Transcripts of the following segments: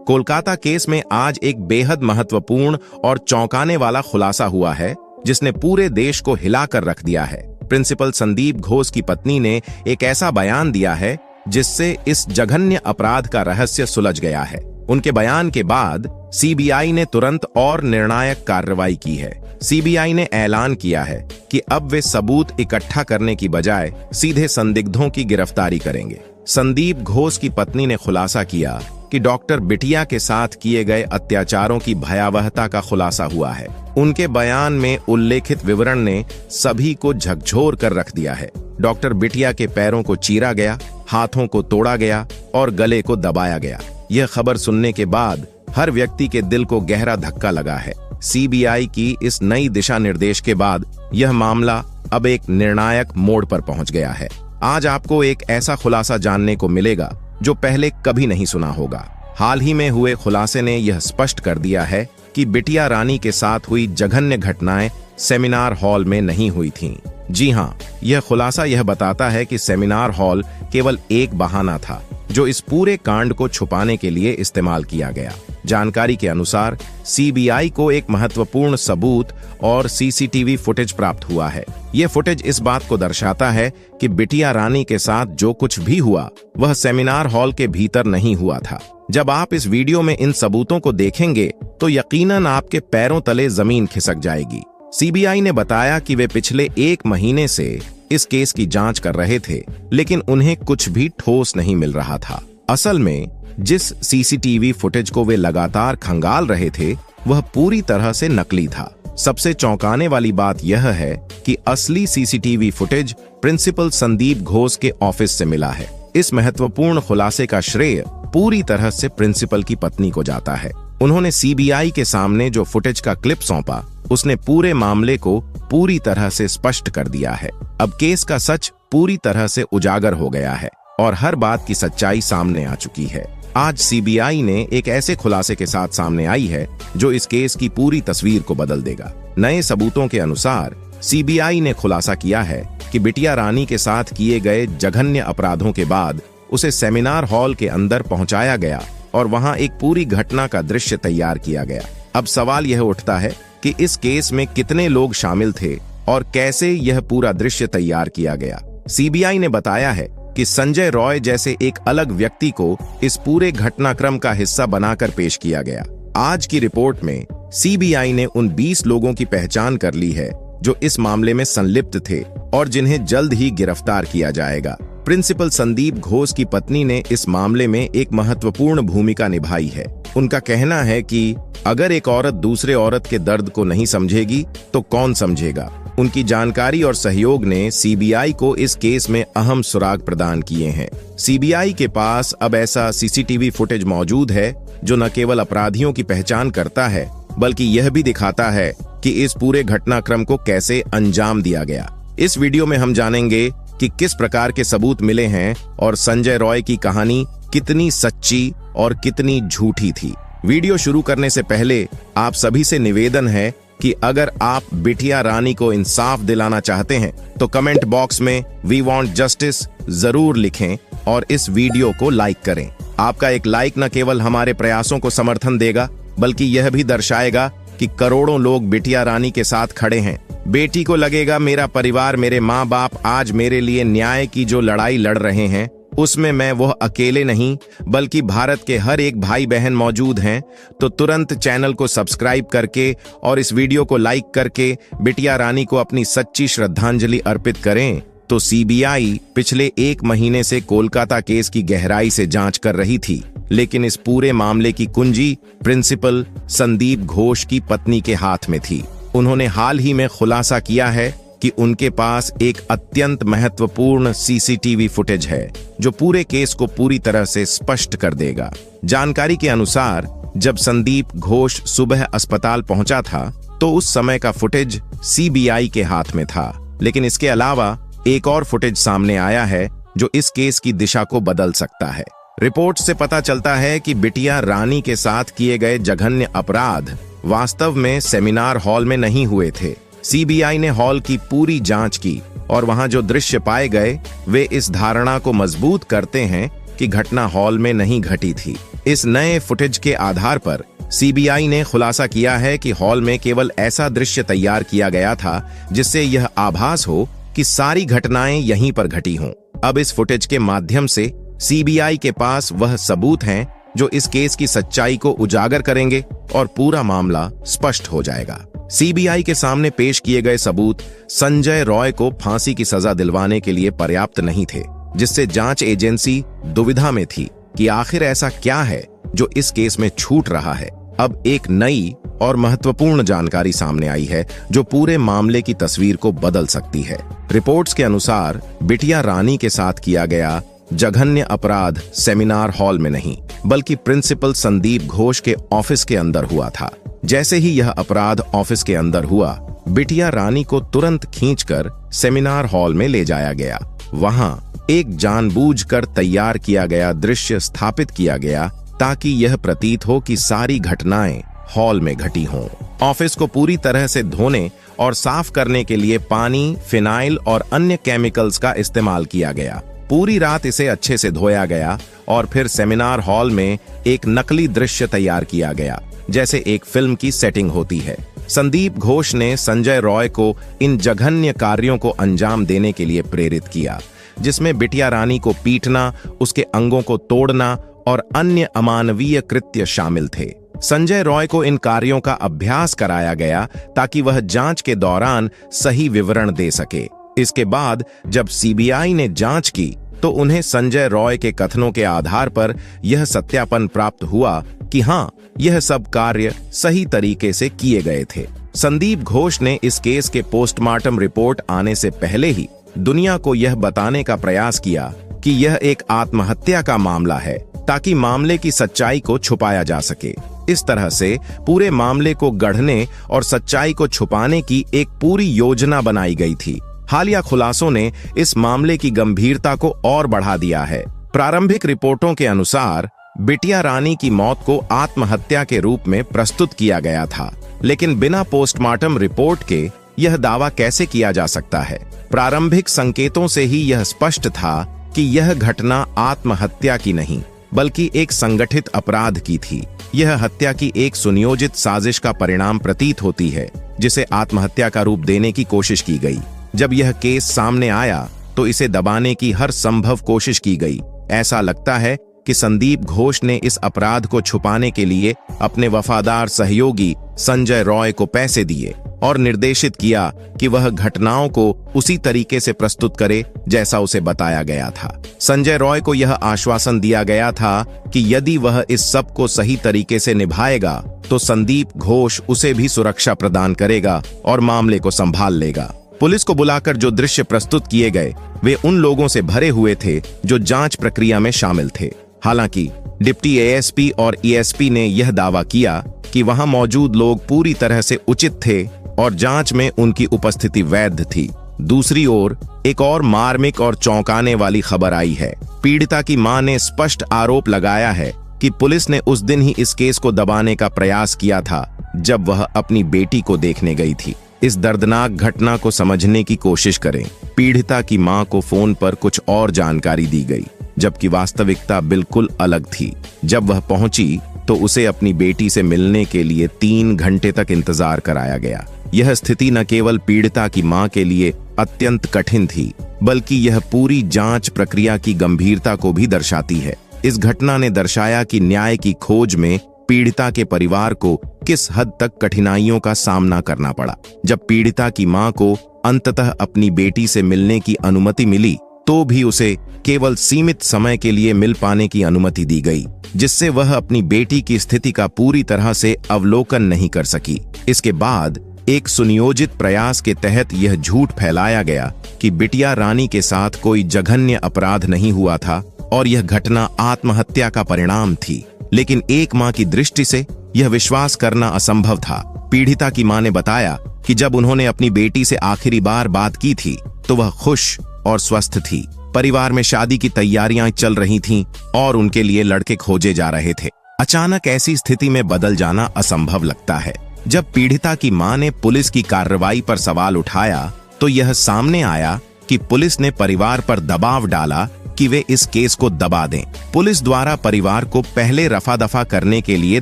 Kolkata case में आज एक बेहद महत्वपूर्ण और चौंकाने वाला खुलासा हुआ है जिसने पूरे देश को हिलाकर रख दिया है। प्रिंसिपल संदीप घोष की पत्नी ने एक ऐसा बयान दिया है जिससे इस जघन्य अपराध का रहस्य सुलझ गया है। उनके बयान के बाद सीबीआई ने तुरंत और निर्णायक कार्रवाई की है। सीबीआई ने ऐलान किया है कि अब वे सबूत इकट्ठा करने की बजाय सीधे संदिग्धों की गिरफ्तारी करेंगे। संदीप घोष की पत्नी ने खुलासा किया कि डॉक्टर बिटिया के साथ किए गए अत्याचारों की भयावहता का खुलासा हुआ है। उनके बयान में उल्लेखित विवरण ने सभी को झकझोर कर रख दिया है। डॉक्टर बिटिया के पैरों को चीरा गया, हाथों को तोड़ा गया और गले को दबाया गया। यह खबर सुनने के बाद हर व्यक्ति के दिल को गहरा धक्का लगा है। सीबीआई की इस नई दिशा निर्देश के बाद यह मामला अब एक निर्णायक मोड़ पर पहुंच गया है। आज आपको एक ऐसा खुलासा जानने को मिलेगा जो पहले कभी नहीं सुना होगा। हाल ही में हुए खुलासे ने यह स्पष्ट कर दिया है कि बिटिया रानी के साथ हुई जघन्य घटनाएं सेमिनार हॉल में नहीं हुई थीं। जी हां, यह खुलासा यह बताता है कि सेमिनार हॉल केवल एक बहाना था जो इस पूरे कांड को छुपाने के लिए इस्तेमाल किया गया। जानकारी के अनुसार सीबीआई को एक महत्वपूर्ण सबूत और सीसीटीवी फुटेज प्राप्त हुआ है। यह फुटेज इस बात को दर्शाता है कि बिटिया रानी के साथ जो कुछ भी हुआ वह सेमिनार हॉल के भीतर नहीं हुआ था। जब आप इस वीडियो में इन सबूतों को देखेंगे तो यकीनन आपके पैरों तले जमीन खिसक जाएगी। सीबीआई ने बताया कि वे पिछले 1 महीने से इस केस की जांच कर रहे थे, लेकिन उन्हें कुछ भी ठोस नहीं मिल रहा था। असल में जिस सीसीटीवी फुटेज को वे लगातार खंगाल रहे थे वह पूरी तरह से नकली था। सबसे चौंकाने वाली बात यह है कि असली CCTV footage principal Sandip Ghosh के ऑफिस से मिला है। इस महत्वपूर्ण खुलासे का श्रेय पूरी तरह से प्रिंसिपल की पत्नी को जाता है। उन्होंने सीबीआई के सामने जो फुटेज का क्लिप सौंपा उसने पूरे मामले को पूरी तरह से स्पष्ट कर दिया है। अब केस का सच पूरी तरह से उजागर हो गया है और हर बात की सच्चाई सामने आ चुकी है। आज सीबीआई ने एक ऐसे खुलासे के साथ सामने आई है जो इस केस की पूरी तस्वीर को बदल देगा। नए सबूतों के अनुसार सीबीआई ने खुलासा किया है कि बिटिया रानी के साथ किए गए जघन्य अपराधों के बाद उसे सेमिनार हॉल के अंदर पहुंचाया गया और वहां एक पूरी घटना का दृश्य तैयार किया गया। अब सवाल यह उठता है कि इस केस में कितने लोग शामिल थे और कैसे यह पूरा दृश्य तैयार किया गया। सीबीआई ने बताया है कि संजय रॉय जैसे एक अलग व्यक्ति को इस पूरे घटनाक्रम का हिस्सा बनाकर पेश किया गया। आज की रिपोर्ट में सीबीआई ने उन 20 लोगों की पहचान कर ली है जो इस मामले में संलिप्त थे और जिन्हें जल्द ही गिरफ्तार किया जाएगा। प्रिंसिपल संदीप घोष की पत्नी ने इस मामले में एक महत्वपूर्ण भूमिका निभाई है। उनका कहना है कि अगर एक औरत दूसरे औरत के दर्द को नहीं समझेगी तो कौन समझेगा। उनकी जानकारी और सहयोग ने सीबीआई को इस केस में अहम सुराग प्रदान किए हैं। सीबीआई के पास अब ऐसा सीसीटीवी फुटेज मौजूद है जो न केवल अपराधियों की पहचान करता है बल्कि यह भी दिखाता है कि इस पूरे घटनाक्रम को कैसे अंजाम दिया गया। इस वीडियो में हम जानेंगे कि किस प्रकार के सबूत मिले हैं और संजय रॉय की कहानी कितनी सच्ची और कितनी झूठी थी। वीडियो शुरू करने से पहले आप सभी से निवेदन है कि अगर आप बिटिया रानी को इंसाफ दिलाना चाहते हैं तो कमेंट बॉक्स में वी वांट जस्टिस जरूर लिखें और इस वीडियो को लाइक करें। आपका एक लाइक न केवल हमारे प्रयासों को समर्थन देगा बल्कि यह भी दर्शाएगा कि करोड़ों लोग बिटिया रानी के साथ खड़े हैं। बेटी को लगेगा मेरा परिवार, मेरे माँ बाप आज मेरे लिए न्याय की जो लड़ाई लड़ रहे हैं उसमें मैं वह अकेले नहीं बल्कि भारत के हर एक भाई बहन मौजूद हैं। तो तुरंत चैनल को सब्सक्राइब करके और इस वीडियो को लाइक करके बिटिया रानी को अपनी सच्ची श्रद्धांजलि अर्पित करें। तो सीबीआई पिछले 1 महीने से कोलकाता केस की गहराई से जांच कर रही थी, लेकिन इस पूरे मामले की कुंजी प्रिंसिपल संदीप घोष की पत्नी के हाथ में थी। उन्होंने हाल ही में खुलासा किया है कि उनके पास एक अत्यंत महत्वपूर्ण सीसीटीवी फुटेज है जो पूरे केस को पूरी तरह से स्पष्ट कर देगा। जानकारी के अनुसार जब संदीप घोष सुबह अस्पताल पहुंचा था तो उस समय का फुटेज सीबीआई के हाथ में था, लेकिन इसके अलावा एक और फुटेज सामने आया है जो इस केस की दिशा को बदल सकता है। रिपोर्ट से पता चलता है कि बिटिया रानी के साथ किए गए जघन्य अपराध वास्तव में सेमिनार हॉल में नहीं हुए थे। सीबीआई ने हॉल की पूरी जांच की और वहां जो दृश्य पाए गए वे इस धारणा को मजबूत करते हैं कि घटना हॉल में नहीं घटी थी इस नए फुटेज के आधार पर सीबीआई ने खुलासा किया है कि हॉल में केवल ऐसा दृश्य तैयार किया गया था जिससे यह आभास हो कि सारी घटनाएं यहीं पर घटी हों। अब इस फुटेज के माध्यम से सीबीआई के पास वह सबूत हैं जो इस केस की सच्चाई को उजागर करेंगे और पूरा मामला स्पष्ट हो जाएगा। सीबीआई के सामने पेश किए गए सबूत संजय रॉय को फांसी की सजा दिलवाने के लिए पर्याप्त नहीं थे, जिससे जांच एजेंसी दुविधा में थी कि आखिर ऐसा क्या है जो इस केस में छूट रहा है। अब एक नई और महत्वपूर्ण जानकारी सामने आई है जो पूरे मामले की तस्वीर को बदल सकती है। रिपोर्ट्स के अनुसार बिटिया रानी के साथ किया गया जघन्य अपराध सेमिनार हॉल में नहीं बल्कि प्रिंसिपल संदीप घोष के ऑफिस के अंदर हुआ था। जैसे ही यह अपराध ऑफिस के अंदर हुआ, बिटिया रानी को तुरंत खींचकर सेमिनार हॉल में ले जाया गया। वहां एक जानबूझकर तैयार किया गया दृश्य स्थापित किया गया ताकि यह प्रतीत हो कि सारी घटनाएं हॉल में घटी हों। ऑफिस को पूरी तरह से धोने और साफ करने के लिए पानी, फिनाइल और अन्य केमिकल्स का इस्तेमाल किया गया। पूरी रात इसे अच्छे से धोया गया और फिर सेमिनार हॉल में एक नकली दृश्य तैयार किया गया, जैसे एक फिल्म की सेटिंग होती है। संदीप घोष ने संजय रॉय को इन जघन्य कार्यों को अंजाम देने के लिए प्रेरित किया, जिसमें बिटिया रानी को पीटना, उसके अंगों को तोड़ना और अन्य अमानवीय कृत्य शामिल थे। संजय रॉय को इन कार्यों का अभ्यास कराया गया ताकि वह जांच के दौरान सही विवरण दे सके। इसके बाद जब सीबीआई ने जांच की तो उन्हें संजय रॉय के कथनों के आधार पर यह सत्यापन प्राप्त हुआ कि हाँ, यह सब कार्य सही तरीके से किए गए थे। संदीप घोष ने इस केस के पोस्टमार्टम रिपोर्ट आने से पहले ही दुनिया को यह बताने का प्रयास किया कि यह एक आत्महत्या का मामला है ताकि मामले की सच्चाई को छुपाया जा सके। इस तरह से पूरे मामले को गढ़ने और सच्चाई को छुपाने की एक पूरी योजना बनाई गई थी। हालिया खुलासों ने इस मामले की गंभीरता को और बढ़ा दिया है। प्रारंभिक रिपोर्टों के अनुसार बिटिया रानी की मौत को आत्महत्या के रूप में प्रस्तुत किया गया था, लेकिन बिना पोस्टमार्टम रिपोर्ट के यह दावा कैसे किया जा सकता है? प्रारंभिक संकेतों से ही यह स्पष्ट था कि यह घटना आत्महत्या की नहीं बल्कि एक संगठित अपराध की थी। यह हत्या की एक सुनियोजित साजिश का परिणाम प्रतीत होती है, जिसे आत्महत्या का रूप देने की कोशिश की गई। जब यह केस सामने आया तो इसे दबाने की हर संभव कोशिश की गई। ऐसा लगता है कि संदीप घोष ने इस अपराध को छुपाने के लिए अपने वफादार सहयोगी संजय रॉय को पैसे दिए और निर्देशित किया कि वह घटनाओं को उसी तरीके से प्रस्तुत करे जैसा उसे बताया गया था। संजय रॉय को यह आश्वासन दिया गया था कि यदि वह इस सब को सही तरीके से निभाएगा तो संदीप घोष उसे भी सुरक्षा प्रदान करेगा और मामले को संभाल लेगा। पुलिस को बुलाकर जो दृश्य प्रस्तुत किए गए वे उन लोगों से भरे हुए थे जो जांच प्रक्रिया में शामिल थे। हालांकि डिप्टी एएसपी और ईएसपी ने यह दावा किया कि वहां मौजूद लोग पूरी तरह से उचित थे और जांच में उनकी उपस्थिति वैध थी। दूसरी ओर एक और मार्मिक और चौंकाने वाली खबर आई है। पीड़िता की मां ने स्पष्ट आरोप लगाया है कि पुलिस ने उस दिन ही इस केस को दबाने का प्रयास किया था जब वह अपनी बेटी को देखने गई थी। इस दर्दनाक घटना को समझने की कोशिश करें। पीड़िता की मां को फोन पर कुछ और जानकारी दी गई, जबकि वास्तविकता बिल्कुल अलग थी। जब वह पहुंची तो उसे अपनी बेटी से मिलने के लिए 3 घंटे तक इंतजार कराया गया। यह स्थिति न केवल पीड़िता की मां के लिए अत्यंत कठिन थी, बल्कि यह पूरी जांच प्रक्रिया की गंभीरता को भी दर्शाती है। इस घटना ने दर्शाया कि न्याय की खोज में पीड़िता के परिवार को किस हद तक कठिनाइयों का सामना करना पड़ा। जब पीड़िता की मां को अंततः अपनी बेटी से मिलने की अनुमति मिली तो भी उसे केवल सीमित समय के लिए मिल पाने की अनुमति दी गई, जिससे वह अपनी बेटी की स्थिति का पूरी तरह से अवलोकन नहीं कर सकी। इसके बाद एक सुनियोजित प्रयास के तहत यह झूठ फैलाया गया कि बिटिया रानी के साथ कोई जघन्य अपराध नहीं हुआ था और यह घटना आत्महत्या का परिणाम थी। लेकिन एक मां की दृष्टि से यह विश्वास करना असंभव था। पीड़िता की मां ने बताया कि जब उन्होंने अपनी बेटी से आखिरी बार बात की थी तो वह खुश और स्वस्थ थी। परिवार में शादी की तैयारियां चल रही थीं और उनके लिए लड़के खोजे जा रहे थे। अचानक ऐसी स्थिति में बदल जाना असंभव लगता है। जब पीड़िता की मां ने पुलिस की कार्रवाई पर सवाल उठाया तो यह सामने आया कि पुलिस ने परिवार पर दबाव डाला कि वे इस केस को दबा दें। पुलिस द्वारा परिवार को पहले रफा दफा करने के लिए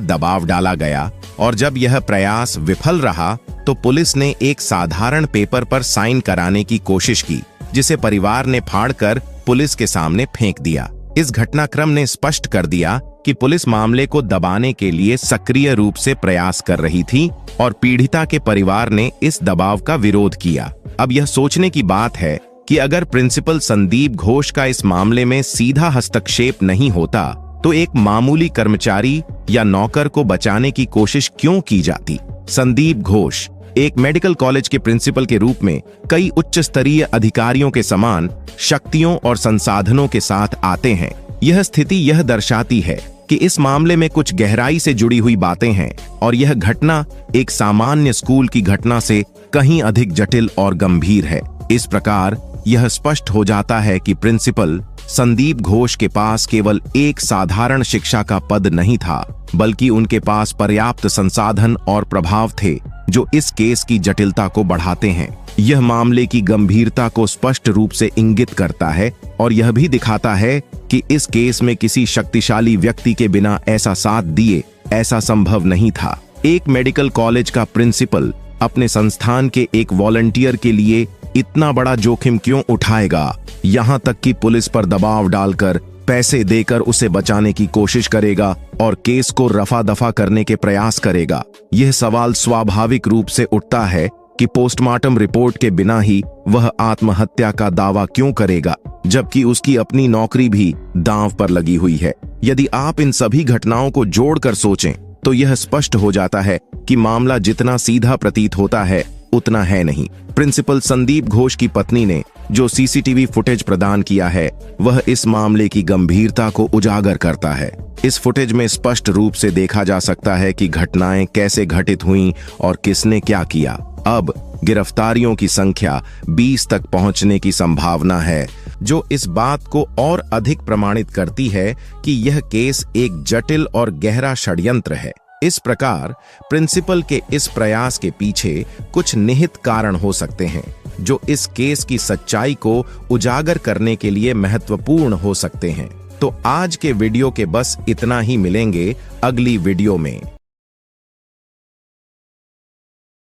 दबाव डाला गया और जब यह प्रयास विफल रहा तो पुलिस ने एक साधारण पेपर पर साइन कराने की कोशिश की, जिसे परिवार ने फाड़कर पुलिस के सामने फेंक दिया। इस घटनाक्रम ने स्पष्ट कर दिया कि पुलिस मामले को दबाने के लिए सक्रिय रूप से प्रयास कर रही थी और पीड़िता के परिवार ने इस दबाव का विरोध किया। अब यह सोचने की बात है कि अगर प्रिंसिपल संदीप घोष का इस मामले में सीधा हस्तक्षेप नहीं होता तो एक मामूली कर्मचारी या नौकर को बचाने की कोशिश क्यों की जाती। संदीप घोष एक मेडिकल कॉलेज के प्रिंसिपल के रूप में कई उच्च स्तरीय अधिकारियों के समान शक्तियों और संसाधनों के साथ आते हैं। यह स्थिति यह दर्शाती है कि इस मामले में कुछ गहराई से जुड़ी हुई बातें हैं और यह घटना एक सामान्य स्कूल की घटना से कहीं अधिक जटिल और गंभीर है। इस प्रकार यह स्पष्ट हो जाता है कि प्रिंसिपल संदीप घोष के पास केवल एक साधारण शिक्षा का पद नहीं था, बल्कि उनके पास पर्याप्त संसाधन और प्रभाव थे जो इस केस की जटिलता को बढ़ाते हैं। यह मामले की गंभीरता को स्पष्ट रूप से इंगित करता है और यह भी दिखाता है कि इस केस में किसी शक्तिशाली व्यक्ति के बिना ऐसा साथ दिए ऐसा संभव नहीं था। एक मेडिकल कॉलेज का प्रिंसिपल अपने संस्थान के एक वॉलंटियर के लिए इतना बड़ा जोखिम क्यों उठाएगा, यहाँ तक कि पुलिस पर दबाव डालकर पैसे देकर उसे बचाने की कोशिश करेगा और केस को रफा दफा करने के प्रयास करेगा। यह सवाल स्वाभाविक रूप से उठता है कि पोस्टमार्टम रिपोर्ट के बिना ही वह आत्महत्या का दावा क्यों करेगा, जबकि उसकी अपनी नौकरी भी दांव पर लगी हुई है। यदि आप इन सभी घटनाओं को जोड़कर सोचें तो यह स्पष्ट हो जाता है कि मामला जितना सीधा प्रतीत होता है उतना है नहीं। प्रिंसिपल संदीप घोष की पत्नी ने जो सीसीटीवी फुटेज प्रदान किया है वह इस मामले की गंभीरता को उजागर करता है। इस फुटेज में स्पष्ट रूप से देखा जा सकता है कि घटनाएं कैसे घटित हुईं और किसने क्या किया। अब गिरफ्तारियों की संख्या 20 तक पहुंचने की संभावना है, जो इस बात को और अधिक प्रमाणित करती है कि यह केस एक जटिल और गहरा षड्यंत्र है। इस प्रकार प्रिंसिपल के इस प्रयास के पीछे कुछ निहित कारण हो सकते हैं जो इस केस की सच्चाई को उजागर करने के लिए महत्वपूर्ण हो सकते हैं। तो आज के वीडियो के बस इतना ही, मिलेंगे अगली वीडियो में।